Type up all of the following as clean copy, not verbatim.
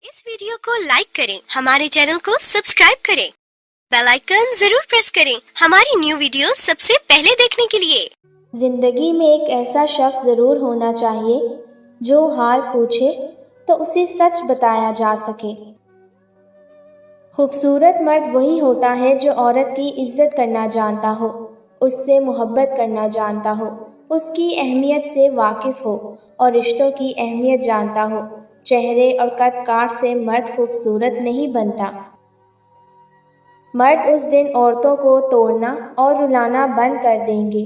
इस वीडियो को लाइक करें, हमारे चैनल को सब्सक्राइब करें, बेल आइकन जरूर प्रेस करें हमारी न्यू वीडियो सबसे पहले देखने के लिए। जिंदगी में एक ऐसा शख्स ज़रूर होना चाहिए जो हाल पूछे तो उसे सच बताया जा सके। खूबसूरत मर्द वही होता है जो औरत की इज्जत करना जानता हो, उससे मोहब्बत करना जानता हो, उसकी अहमियत से वाकिफ़ हो और रिश्तों की अहमियत जानता हो। चेहरे और कद काठ से मर्द खूबसूरत नहीं बनता। मर्द उस दिन औरतों को तोड़ना और रुलाना बंद कर देंगे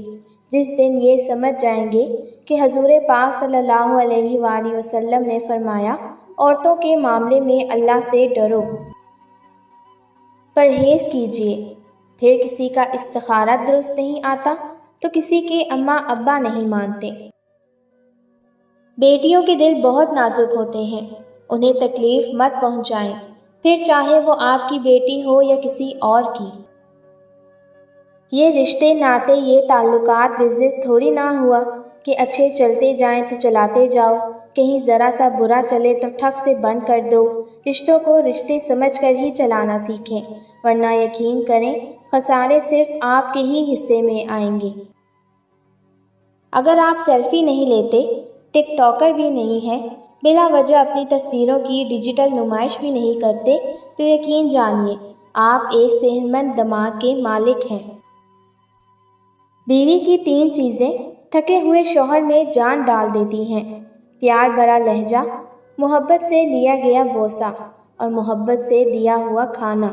जिस दिन ये समझ जाएंगे कि हजूर पाक सल्लल्लाहु अलैहि वसल्लम ने फरमाया, औरतों के मामले में अल्लाह से डरो, परहेज़ कीजिए। फिर किसी का इस्तिखारा दुरुस्त नहीं आता तो किसी के अम्मा अब्बा नहीं मानते। बेटियों के दिल बहुत नाजुक होते हैं, उन्हें तकलीफ़ मत पहुंचाएं, फिर चाहे वो आपकी बेटी हो या किसी और की। ये रिश्ते नाते, ये ताल्लुकात बिजनेस थोड़ी ना हुआ कि अच्छे चलते जाएं तो चलाते जाओ, कहीं ज़रा सा बुरा चले तो ठक से बंद कर दो। रिश्तों को रिश्ते समझकर ही चलाना सीखें, वरना यकीन करें खसारे सिर्फ आपके ही हिस्से में आएंगे। अगर आप सेल्फी नहीं लेते, टिकटॉकर भी नहीं हैं, बिला वजह अपनी तस्वीरों की डिजिटल नुमाइश भी नहीं करते, तो यकीन जानिए आप एक सेहतमंद दिमाग के मालिक हैं। बीवी की 3 चीज़ें थके हुए शौहर में जान डाल देती हैं: प्यार भरा लहजा, मोहब्बत से लिया गया बोसा और मोहब्बत से दिया हुआ खाना।